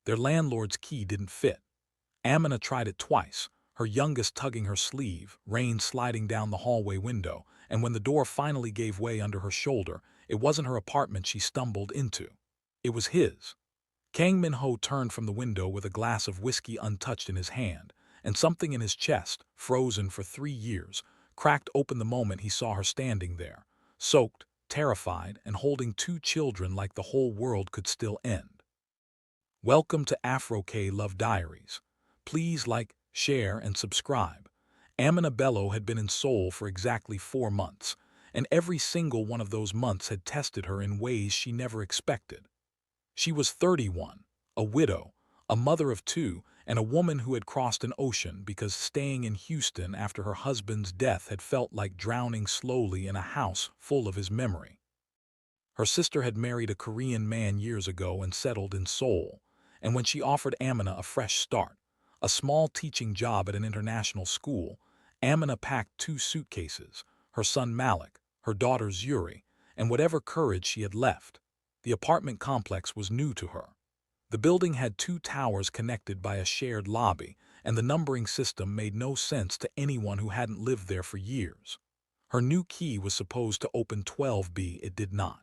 Their landlord's key didn't fit. Amina tried it twice, her youngest tugging her sleeve, rain sliding down the hallway window, and when the door finally gave way under her shoulder, it wasn't her apartment she stumbled into. It was his. Kang Min-ho turned from the window with a glass of whiskey untouched in his hand, and something in his chest, frozen for 3 years, cracked open the moment he saw her standing there, soaked, terrified, and holding two children like the whole world could still end. Welcome to Afro K Love Diaries. Please like, share, and subscribe. Amina Bello had been in Seoul for exactly 4 months, and every single one of those months had tested her in ways she never expected. She was 31, a widow, a mother of two, and a woman who had crossed an ocean because staying in Houston after her husband's death had felt like drowning slowly in a house full of his memory. Her sister had married a Korean man years ago and settled in Seoul, and when she offered Amina a fresh start, a small teaching job at an international school, Amina packed 2 suitcases, her son Malik, her daughter Zuri, and whatever courage she had left. The apartment complex was new to her. The building had 2 towers connected by a shared lobby, and the numbering system made no sense to anyone who hadn't lived there for years. Her new key was supposed to open 12B, it did not.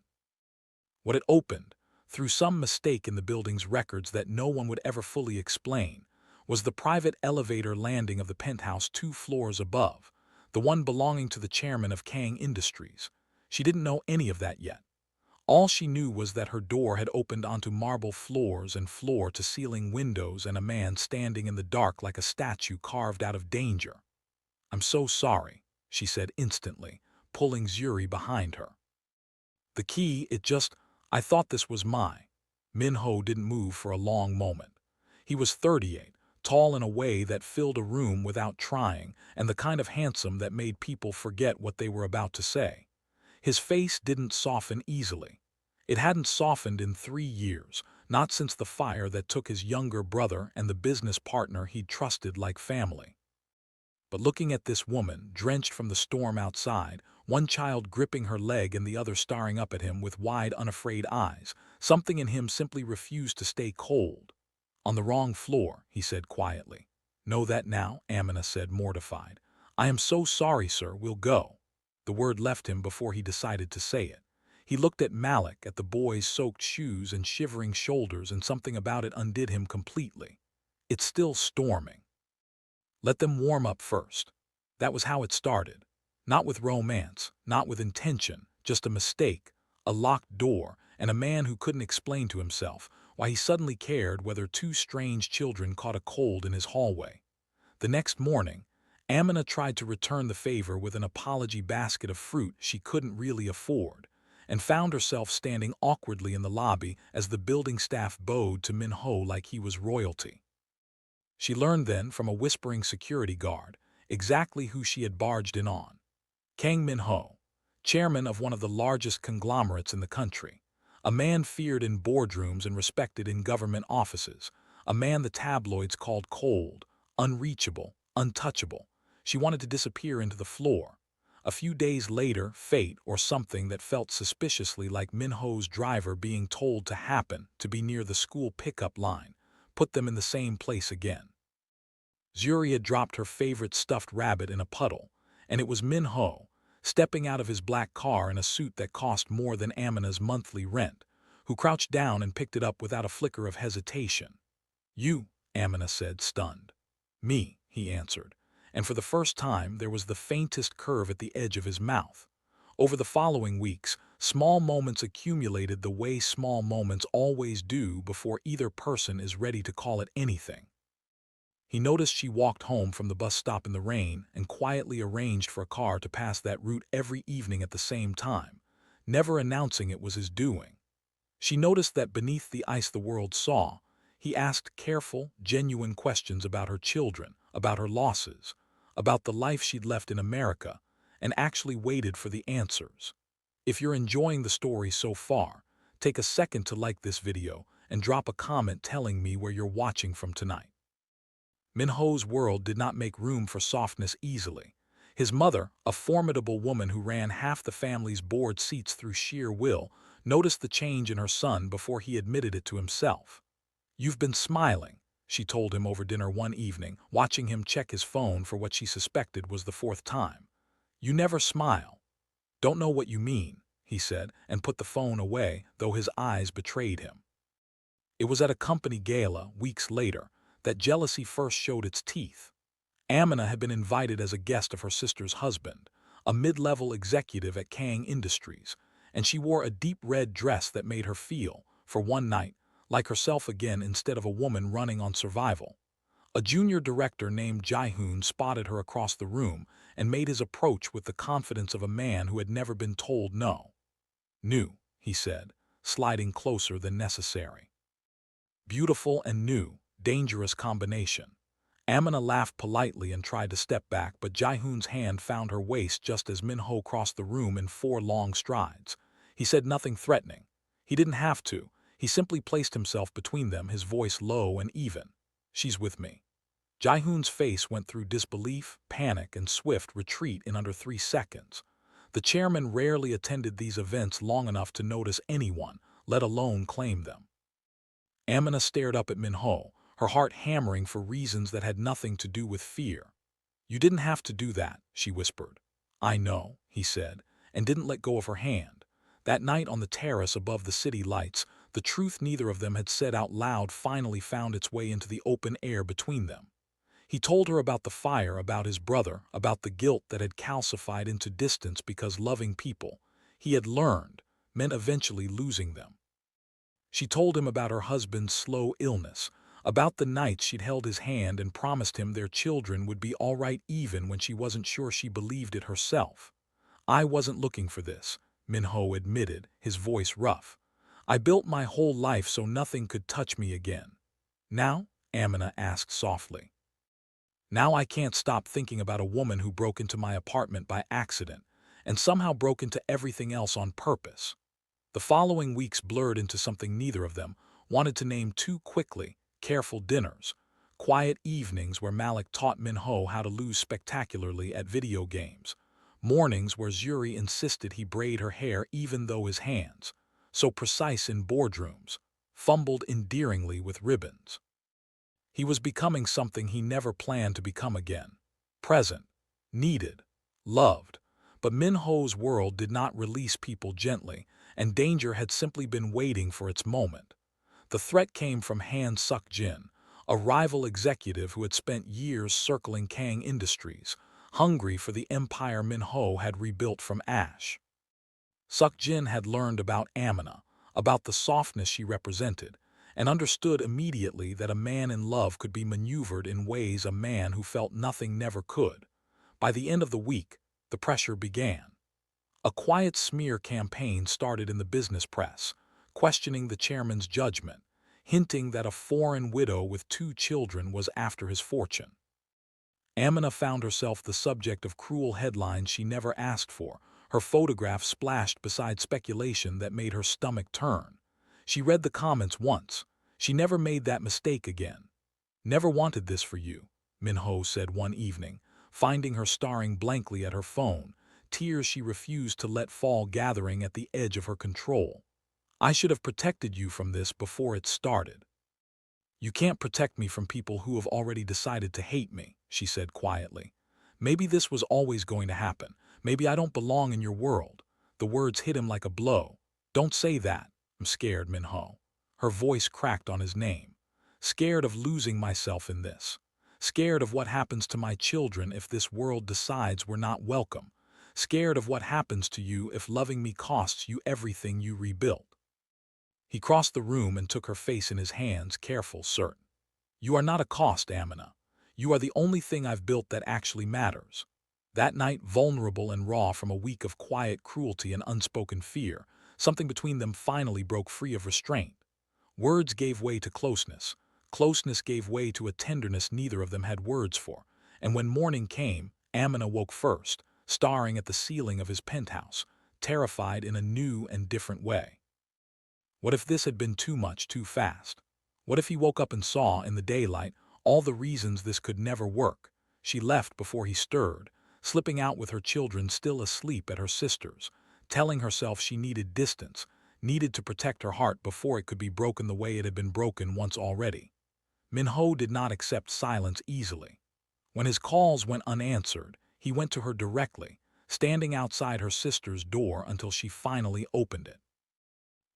What it opened, through some mistake in the building's records that no one would ever fully explain, was the private elevator landing of the penthouse 2 floors above, the one belonging to the chairman of Kang Industries. She didn't know any of that yet. All she knew was that her door had opened onto marble floors and floor-to-ceiling windows and a man standing in the dark like a statue carved out of danger. "I'm so sorry," she said instantly, pulling Zuri behind her. "The key, I thought this was my." Min-ho didn't move for a long moment. He was 38, tall in a way that filled a room without trying, and the kind of handsome that made people forget what they were about to say. His face didn't soften easily. It hadn't softened in 3 years, not since the fire that took his younger brother and the business partner he'd trusted like family. But looking at this woman, drenched from the storm outside, one child gripping her leg and the other staring up at him with wide, unafraid eyes, something in him simply refused to stay cold. "On the wrong floor," he said quietly. "Know that now?" Amina said, mortified. "I am so sorry, sir. We'll go." The word left him before he decided to say it. He looked at Malik, at the boy's soaked shoes and shivering shoulders, and something about it undid him completely. "It's still storming. Let them warm up first." That was how it started. Not with romance, not with intention, just a mistake, a locked door, and a man who couldn't explain to himself why he suddenly cared whether 2 strange children caught a cold in his hallway. The next morning, Amina tried to return the favor with an apology basket of fruit she couldn't really afford, and found herself standing awkwardly in the lobby as the building staff bowed to Min-ho like he was royalty. She learned then from a whispering security guard exactly who she had barged in on. Kang Min-ho, chairman of one of the largest conglomerates in the country, a man feared in boardrooms and respected in government offices, a man the tabloids called cold, unreachable, untouchable. She wanted to disappear into the floor. A few days later, fate, or something that felt suspiciously like Min-ho's driver being told to happen to be near the school pickup line, put them in the same place again. Zuri had dropped her favorite stuffed rabbit in a puddle, and it was Min-ho, stepping out of his black car in a suit that cost more than Amina's monthly rent, who crouched down and picked it up without a flicker of hesitation. "You," Amina said, stunned. "Me," he answered, and for the first time there was the faintest curve at the edge of his mouth. Over the following weeks, small moments accumulated the way small moments always do before either person is ready to call it anything. He noticed she walked home from the bus stop in the rain and quietly arranged for a car to pass that route every evening at the same time, never announcing it was his doing. She noticed that beneath the ice the world saw, he asked careful, genuine questions about her children, about her losses, about the life she'd left in America, and actually waited for the answers. If you're enjoying the story so far, take a second to like this video and drop a comment telling me where you're watching from tonight. Min-ho's world did not make room for softness easily. His mother, a formidable woman who ran half the family's board seats through sheer will, noticed the change in her son before he admitted it to himself. "You've been smiling," she told him over dinner one evening, watching him check his phone for what she suspected was the fourth time. "You never smile." "Don't know what you mean," he said, and put the phone away, though his eyes betrayed him. It was at a company gala, weeks later, that jealousy first showed its teeth. Amina had been invited as a guest of her sister's husband, a mid-level executive at Kang Industries, and she wore a deep red dress that made her feel, for one night, like herself again instead of a woman running on survival. A junior director named Jae-hoon spotted her across the room and made his approach with the confidence of a man who had never been told no. "New," he said, sliding closer than necessary. Beautiful and new, dangerous combination. Amina laughed politely and tried to step back, but Jae-hoon's hand found her waist just as Min-ho crossed the room in 4 long strides. He said nothing threatening. He didn't have to. He simply placed himself between them, his voice low and even. "She's with me." Jae-hoon's face went through disbelief, panic, and swift retreat in under 3 seconds. The chairman rarely attended these events long enough to notice anyone, let alone claim them. Amina stared up at Min-ho, her heart hammering for reasons that had nothing to do with fear. "You didn't have to do that," she whispered. "I know," he said, and didn't let go of her hand. That night on the terrace above the city lights, the truth neither of them had said out loud finally found its way into the open air between them. He told her about the fire, about his brother, about the guilt that had calcified into distance because loving people, he had learned, meant eventually losing them. She told him about her husband's slow illness, about the nights she'd held his hand and promised him their children would be all right even when she wasn't sure she believed it herself. "I wasn't looking for this," Min-ho admitted, his voice rough. "I built my whole life so nothing could touch me again." "Now?" Amina asked softly. "Now I can't stop thinking about a woman who broke into my apartment by accident and somehow broke into everything else on purpose." The following weeks blurred into something neither of them wanted to name too quickly: careful dinners, quiet evenings where Malik taught Min-ho how to lose spectacularly at video games, mornings where Zuri insisted he braid her hair even though his hands, so precise in boardrooms, fumbled endearingly with ribbons. He was becoming something he never planned to become again: present, needed, loved. But Min-ho's world did not release people gently, and danger had simply been waiting for its moment. The threat came from Han Suk-jin, a rival executive who had spent years circling Kang Industries, hungry for the empire Min-ho had rebuilt from ash. Suk-jin had learned about Amina, about the softness she represented, and understood immediately that a man in love could be maneuvered in ways a man who felt nothing never could. By the end of the week, the pressure began. A quiet smear campaign started in the business press, questioning the chairman's judgment, hinting that a foreign widow with 2 children was after his fortune. Amina found herself the subject of cruel headlines she never asked for, her photograph splashed beside speculation that made her stomach turn. She read the comments once. She never made that mistake again. "Never wanted this for you," Min-ho said one evening, finding her staring blankly at her phone, tears she refused to let fall gathering at the edge of her control. "I should have protected you from this before it started." "You can't protect me from people who have already decided to hate me," she said quietly. "Maybe this was always going to happen. Maybe I don't belong in your world." The words hit him like a blow. "Don't say that. I'm scared, Min-ho." Her voice cracked on his name. "Scared of losing myself in this. Scared of what happens to my children if this world decides we're not welcome. Scared of what happens to you if loving me costs you everything you rebuilt." He crossed the room and took her face in his hands, careful, certain. "You are not a cost, Amina. You are the only thing I've built that actually matters." That night, vulnerable and raw from a week of quiet cruelty and unspoken fear, something between them finally broke free of restraint. Words gave way to closeness. Closeness gave way to a tenderness neither of them had words for. And when morning came, Amina woke first, staring at the ceiling of his penthouse, terrified in a new and different way. What if this had been too much, too fast? What if he woke up and saw, in the daylight, all the reasons this could never work? She left before he stirred, slipping out with her children still asleep at her sister's, telling herself she needed distance, needed to protect her heart before it could be broken the way it had been broken once already. Min-ho did not accept silence easily. When his calls went unanswered, he went to her directly, standing outside her sister's door until she finally opened it.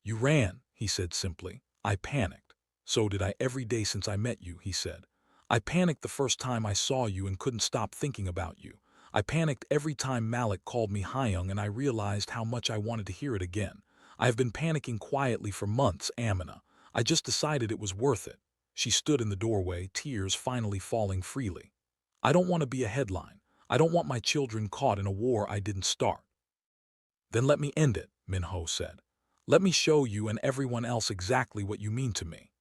"You ran," he said simply. "I panicked. So did I every day since I met you," he said. "I panicked the first time I saw you and couldn't stop thinking about you. I panicked every time Malik called me Hyung and I realized how much I wanted to hear it again. I have been panicking quietly for months, Amina. I just decided it was worth it." She stood in the doorway, tears finally falling freely. "I don't want to be a headline. I don't want my children caught in a war I didn't start." "Then let me end it," Min-ho said. "Let me show you and everyone else exactly what you mean to me."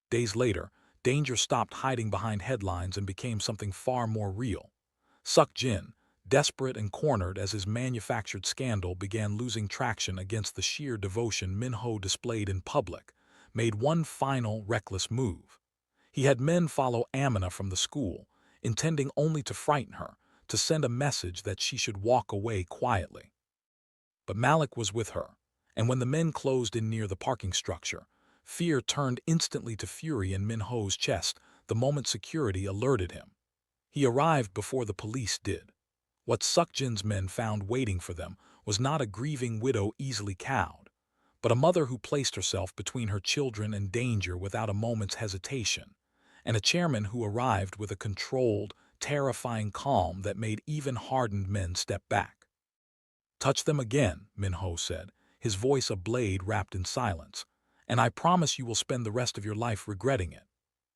Days later, danger stopped hiding behind headlines and became something far more real. Suk-jin, desperate and cornered as his manufactured scandal began losing traction against the sheer devotion Min-ho displayed in public, made one final reckless move. He had men follow Amina from the school, intending only to frighten her, to send a message that she should walk away quietly. But Malik was with her, and when the men closed in near the parking structure, fear turned instantly to fury in Min-ho's chest the moment security alerted him. He arrived before the police did. What Suk-jin's men found waiting for them was not a grieving widow easily cowed, but a mother who placed herself between her children and danger without a moment's hesitation, and a chairman who arrived with a controlled, terrifying calm that made even hardened men step back. "Touch them again," Min-ho said, his voice a blade wrapped in silence, "and I promise you will spend the rest of your life regretting it."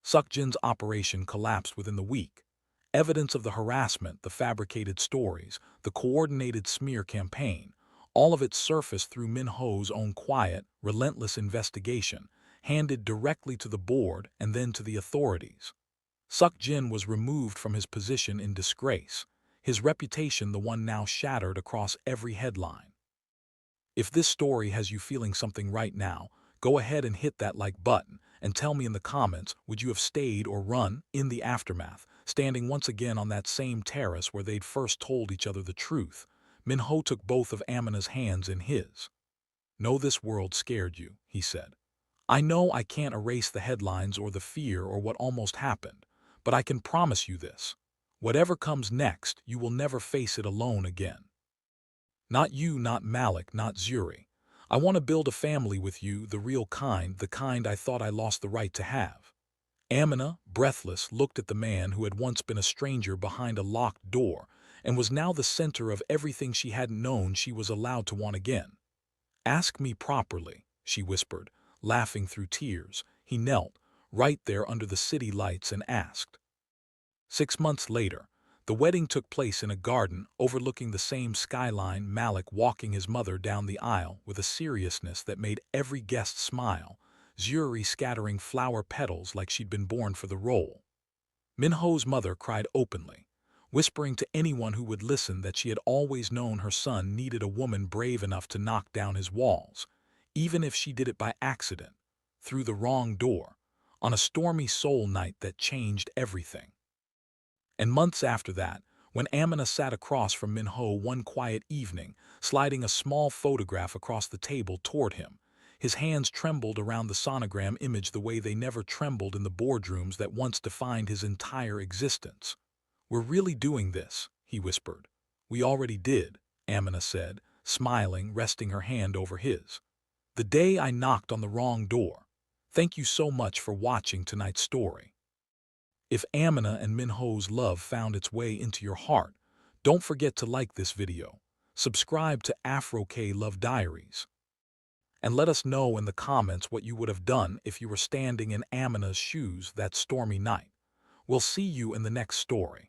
Suk-jin's operation collapsed within the week. Evidence of the harassment, the fabricated stories, the coordinated smear campaign, all of it surfaced through Min-ho's own quiet, relentless investigation, handed directly to the board and then to the authorities. Suk-jin was removed from his position in disgrace, his reputation the one now shattered across every headline. If this story has you feeling something right now, go ahead and hit that like button and tell me in the comments, would you have stayed or run in the aftermath, standing once again on that same terrace where they'd first told each other the truth. Min-ho took both of Amina's hands in his. "Know this world scared you," he said. "I know I can't erase the headlines or the fear or what almost happened, but I can promise you this. Whatever comes next, you will never face it alone again. Not you, not Malik, not Zuri. I want to build a family with you, the real kind, the kind I thought I lost the right to have." Amina, breathless, looked at the man who had once been a stranger behind a locked door and was now the center of everything she hadn't known she was allowed to want again. "Ask me properly," she whispered, laughing through tears. He knelt, right there under the city lights, and asked. 6 months later, the wedding took place in a garden overlooking the same skyline, Malik walking his mother down the aisle with a seriousness that made every guest smile, Zuri scattering flower petals like she'd been born for the role. Min-ho's mother cried openly, whispering to anyone who would listen that she had always known her son needed a woman brave enough to knock down his walls, even if she did it by accident, through the wrong door, on a stormy Seoul night that changed everything. And months after that, when Amina sat across from Min-ho one quiet evening, sliding a small photograph across the table toward him, his hands trembled around the sonogram image the way they never trembled in the boardrooms that once defined his entire existence. "We're really doing this," he whispered. "We already did," Amina said, smiling, resting her hand over his. "The day I knocked on the wrong door. Thank you so much for watching tonight's story. If Amina and Min-ho's love found its way into your heart, don't forget to like this video, subscribe to Afro K Love Diaries, and let us know in the comments what you would have done if you were standing in Amina's shoes that stormy night. We'll see you in the next story.